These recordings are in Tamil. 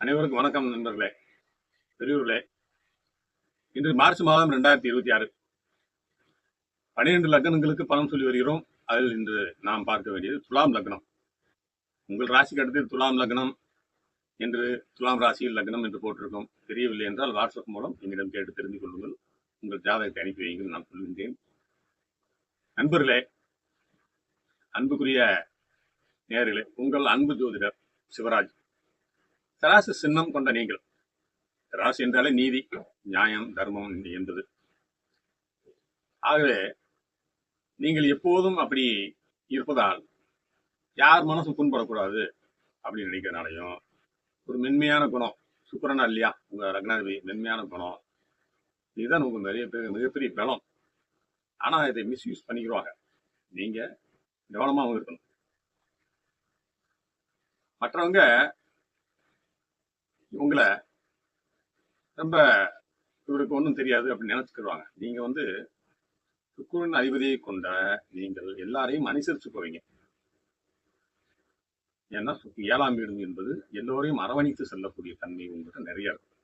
அனைவருக்கும் வணக்கம் நண்பர்களே, பெரியோர்களே. இன்று மார்ச் மாதம் 2026. 12 லக்னங்களுக்கு பலன் சொல்லி வருகிறோம். அதில் இன்று நாம் பார்க்க வேண்டியது துலாம் லக்னம். உங்கள் ராசிக்கு அடுத்து துலாம் லக்னம் என்று துலாம் ராசியில் லக்னம் என்று போட்டிருக்கோம். தெரியவில்லை என்றால் வாட்ஸ்அப் மூலம் என்னிடம் கேட்டு தெரிந்து கொள்ளுங்கள். உங்கள் ஜாதகத்தை அனுப்பி வைங்கள், நான் சொல்கின்றேன். நண்பர்களே, அன்புக்குரிய நேயர்களே, உங்கள் அன்பு ஜோதிடர் சிவராஜ். சராசு சின்னம் கொண்ட நீங்கள். ராசி என்றாலே நீதி, நியாயம், தர்மம் என்பது. ஆகவே நீங்கள் எப்போதும் அப்படி இருப்பதால் யார் மனசும் புண்படக்கூடாது அப்படின்னு நினைக்கிறதுனாலையும், ஒரு மென்மையான குணம், சுக்கிரனா இல்லையா உங்க லக்னாதிபதி, மென்மையான குணம், இதுதான் உங்க மிகப்பெரிய பலம். ஆனா இதை மிஸ்யூஸ் பண்ணிக்கிறாங்க. நீங்க கவனமாகவும் இருக்கணும். மற்றவங்க உங்களை ரொம்ப இவருக்கு ஒன்றும் தெரியாது அப்படின்னு நினைச்சுக்கிடுவாங்க. நீங்க சுக்கிரன் அதிபதியை கொண்ட நீங்கள் எல்லாரையும் அனுசரிச்சு போவீங்க. ஏன்னா 7ஆம் வீடு என்பது எல்லோரையும் அரவணைத்து செல்லக்கூடிய தன்மை உங்கள்கிட்ட நிறைய இருக்கும்.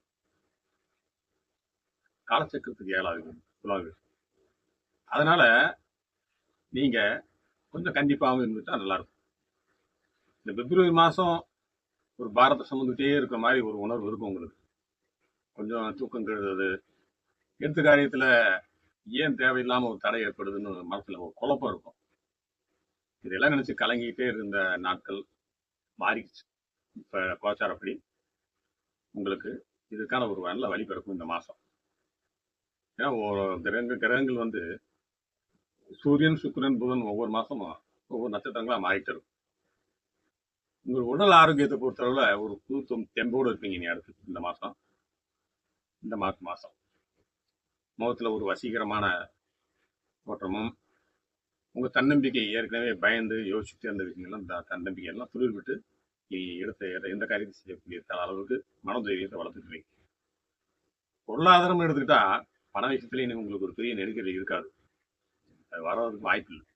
காலச்சக்கரத்துக்கு 7ஆவது வீடு, துலாம் வீடு. அதனால நீங்க கொஞ்சம் கண்டிப்பாகவும் இருந்துட்டா நல்லா இருக்கும். இந்த பிப்ரவரி மாசம் ஒரு பாரத்தை சுமந்துட்டே இருக்கிற மாதிரி ஒரு உணர்வு இருக்கும் உங்களுக்கு. கொஞ்சம் தூக்கம் கெடுறது, எடுத்த காரியத்துல ஏன் தேவையில்லாம ஒரு தடை ஏற்படுதுன்னு மனசுல ஒரு குழப்பம் இருக்கும். இதெல்லாம் நினைச்சு கலங்கிட்டே இருந்த நாட்கள் மாறிடுச்சு. இப்ப கோச்சாரப்படி உங்களுக்கு இதுக்கான ஒரு நல்ல வழி பிறக்கும் இந்த மாசம். ஏன்னா கிரகங்கள் சூரியன், சுக்கிரன், புதன் ஒவ்வொரு மாசமும் ஒவ்வொரு நட்சத்திரங்களா மாறிட்டு இருக்கும். உங்கள் உடல் ஆரோக்கியத்தை பொறுத்தளவுல ஒரு புது தெம்போடு இருப்பீங்க. நீ அடுத்து இந்த மாசம் முகத்துல ஒரு வசீகரமான தோற்றமும், உங்க தன்னம்பிக்கை, ஏற்கனவே பயந்து யோசிச்சுட்டு இருந்த விஷயங்கள்லாம் தன்னம்பிக்கை எல்லாம் துளிர் விட்டு நீ எடுத்த எந்த காரியத்தை செய்யக்கூடிய அளவுக்கு மனதைரியத்தை வளர்த்துக்குவீங்க. பொருளாதாரம் எடுத்துக்கிட்டா பண விஷயத்திலேயே உங்களுக்கு ஒரு பெரிய நெருக்கடி இருக்காது. அது வர்றதுக்கு வாய்ப்பு இல்லை.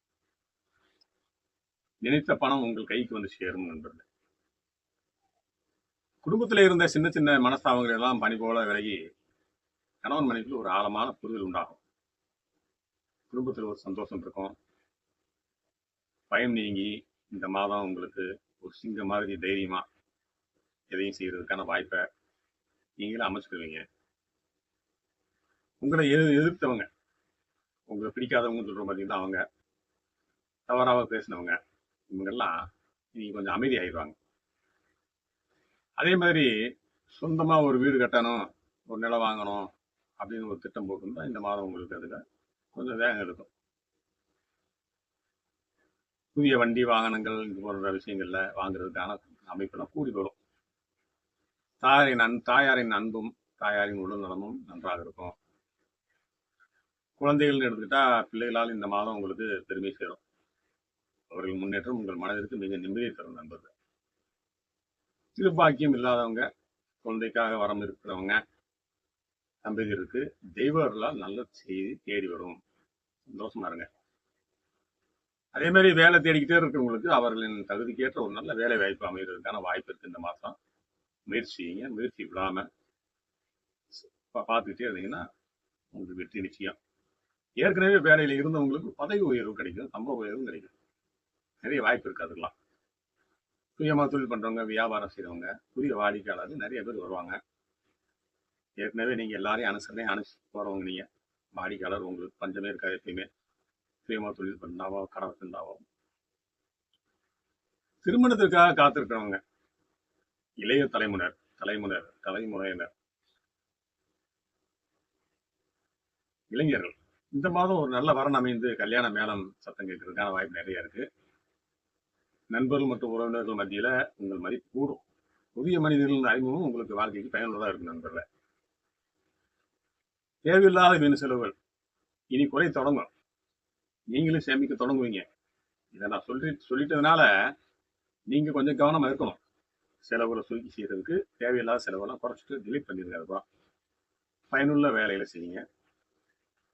நினைத்த பணம் உங்கள் கைக்கு வந்து சேரும் என்பது. குடும்பத்தில் இருந்த சின்ன சின்ன மனஸ்தாபங்கள் எல்லாம் பனி போல விலகி கணவன் மனைவிக்கு ஒரு ஆழமான புரிதல் உண்டாகும். குடும்பத்தில் ஒரு சந்தோஷம் இருக்கும். பயம் நீங்கி இந்த மாதம் உங்களுக்கு ஒரு சிங்க மாதிரி தைரியமா எதையும் செய்யறதுக்கான வாய்ப்பை நீங்களும் அமைச்சுக்குவீங்க. உங்களை எதிர்த்தவங்க, உங்களை பிடிக்காதவங்க சொல்ற பார்த்தீங்கன்னா, அவங்க தவறாக பேசினவங்க, இவங்கெல்லாம் நீங்க கொஞ்சம் அமைதி ஆயிடுவாங்க. அதே மாதிரி சொந்தமா ஒரு வீடு கட்டணும், ஒரு நிலம் வாங்கணும் அப்படின்னு ஒரு திட்டம் போட்டிருந்தா இந்த மாதம் உங்களுக்கு அதுல கொஞ்சம் வேகம் இருக்கும். புதிய வண்டி வாகனங்கள் இது போன்ற விஷயங்கள்ல வாங்குறதுக்கான அமைப்பெல்லாம் கூடி வரும். தாயாரின் அன்பும் தாயாரின் உடல் நலமும் நன்றாக இருக்கும். குழந்தைகள் எடுத்துக்கிட்டா பிள்ளைகளால் இந்த மாதம் உங்களுக்கு பெருமை சேரும். அவர்கள் முன்னேற்றம் உங்கள் மனதிற்கு மிக நிம்மதியை தரும் நண்பர்கள். திருப்பாக்கியம் இல்லாதவங்க, குழந்தைக்காக வரம் இருக்கிறவங்க, தம்பதியருக்கு தெய்வர்களால் நல்ல செய்தி தேடி வரும். சந்தோஷமா இருங்க. அதே மாதிரி வேலை தேடிக்கிட்டே இருக்கிறவங்களுக்கு அவர்களின் தகுதிக்கேற்ற ஒரு நல்ல வேலை வாய்ப்பு அமைகிறதுக்கான வாய்ப்பு இருக்கு இந்த மாதம். முயற்சிங்க, முயற்சி விடாம பார்த்துக்கிட்டே இருந்தீங்கன்னா உங்களுக்கு வெற்றி நிச்சயம். ஏற்கனவே வேலையில இருந்தவங்களுக்கு பதவி உயர்வு கிடைக்கும், சம்பள உயர்வும் கிடைக்கும். நிறைய வாய்ப்பு இருக்கு. அதுக்கெல்லாம் சுயமா தொழில் பண்றவங்க, வியாபாரம் செய்யறவங்க, புதிய வாடிக்கையாளர்கள் நிறைய பேர் வருவாங்க. ஏற்கனவே நீங்க எல்லாரையும் அனுசரிச்சு போறவங்க. நீங்க வாடிக்கையாளர் உங்களுக்கு பஞ்சமே இருக்காது. எப்பயுமே சுயமா தொழில் பண்ணாவோ, கடை வச்சிருந்தாவோ. திருமணத்திற்காக காத்திருக்கிறவங்க, இளைய தலைமுறையினர், இளைஞர்கள், இந்த மாதம் ஒரு நல்ல வரன் அமைந்து கல்யாண மேளம் சத்தம் கேட்கறதுக்கான வாய்ப்பு நிறைய இருக்கு. நண்பர்கள் மற்றும் உறவினர்கள் மத்தியில உங்கள் மதிப்பு கூடும். புதிய மனிதர்களின் அறிமுகம் உங்களுக்கு வாழ்க்கைக்கு பயனுள்ளதா இருக்கு நண்பர்களே. தேவையில்லாத வீண் செலவுகள் இனி குறை தொடங்கும். நீங்களும் சேமிக்க தொடங்குவீங்க. இதை நான் சொல்லிட்டதுனால நீங்க கொஞ்சம் கவனமா இருக்கணும். செலவுகளை சுருக்கி செய்யறதுக்கு தேவையில்லாத செலவெல்லாம் குறைச்சிட்டு டிலீட் பண்ணிருங்க. அதுதான் பயனுள்ள வேலைகளை செய்யுங்க.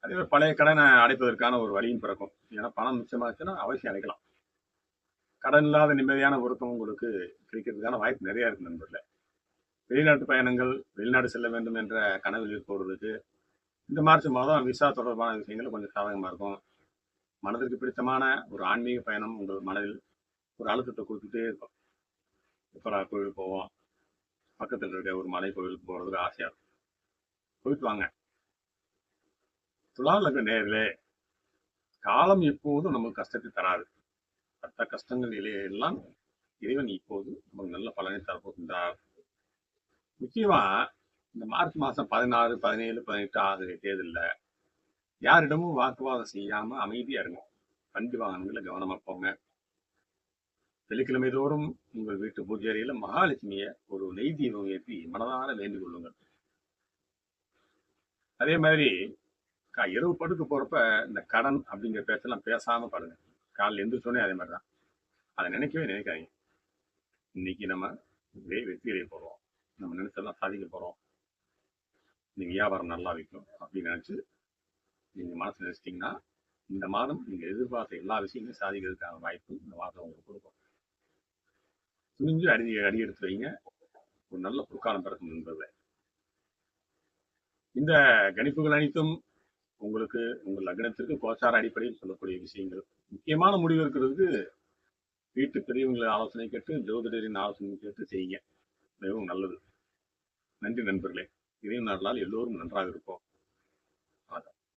அதே மாதிரி பழைய கடனை அடைப்பதற்கான ஒரு வழியும் பிறக்கும். ஏன்னா பணம் மிச்சமாச்சுன்னா அவசியம் அடைக்கலாம். கடன் இல்லாத நிம்மதியான ஒருத்தம் உங்களுக்கு கிடைக்கிறதுக்கான வாய்ப்பு நிறைய இருக்கு நண்பர்களே. வெளிநாட்டு பயணங்கள், வெளிநாடு செல்ல வேண்டும் என்ற கனவில் இருப்பவர்களுக்கு இந்த மார்ச் மாதம் விசா தொடர்பான விஷயங்கள் கொஞ்சம் சாதகமா இருக்கும். மனதிற்கு பிடித்தமான ஒரு ஆன்மீக பயணம் உங்கள் மனதில் ஒரு அழுத்தத்தை கொடுத்துட்டே இருக்கும். எப்படா கோயிலுக்கு போவோம், பக்கத்தில் இருக்க ஒரு மலை கோயிலுக்கு போறதுக்கு ஆசையா இருக்கும். போயிட்டு வாங்க. துலா லக்ன நேயர்களே, காலம் எப்போதும் நமக்கு கஷ்டத்தை தராது. பட்ட கஷ்டங்கள் எல்லாம் இறைவன் இப்போது நமக்கு நல்ல பலனை தரப்போகின்றார். முக்கியமா இந்த மார்ச் மாசம் 16, 17, 18 ஆகிய தேதியில யாரிடமும் வாக்குவாதம் செய்யாம அமைதியா இருங்க. வண்டி வாகனங்களை கவனமா போங்க. வெள்ளிக்கிழமை தோறும் உங்கள் வீட்டு பூஜை அறையில மகாலட்சுமிய ஒரு நெய் தீபம் ஏற்றி மனதார வேண்டிக் கொள்ளுங்கள். அதே மாதிரி இரவு படுக்க போறப்ப இந்த கடன் அப்படிங்கிற பேச்செல்லாம் பேசாம பாருங்க. காலைல எந்திரிச்சோடனே அதே மாதிரிதான். அதை நினைக்கவே நினைக்காதீங்க. இன்னைக்கு நம்ம வெற்றி அடைய போறோம், நம்ம நினைச்செல்லாம் சாதிக்க போறோம், நீங்க வியாபாரம் நல்லா வைக்கும் அப்படின்னு நினைச்சு நீங்க மனசு நினைச்சிட்டீங்கன்னா இந்த மாதம் நீங்க எதிர்பார்த்த எல்லா விஷயங்களும் சாதிக்கிறதுக்கான வாய்ப்பு இந்த மாதம் உங்களுக்கு கொடுக்கும். துணிஞ்சு அடி எடுத்து வைங்க. ஒரு நல்ல பொற்காலம் பிறக்கும் என்பது. இந்த கணிப்புகள் அனைத்தும் உங்களுக்கு உங்கள் லக்னத்திற்கு கோச்சார அடிப்படையில் சொல்லக்கூடிய விஷயங்கள். முக்கியமான முடிவு இருக்கிறதுக்கு வீட்டு பெரியவங்களை ஆலோசனை கேட்டு, ஜோதிடரின் ஆலோசனை கேட்டு செய்யுங்க. மிகவும் நல்லது. நன்றி நண்பர்களே. இறைவன் அருளால் எல்லோரும் நன்றாக இருப்போம். வணக்கம்.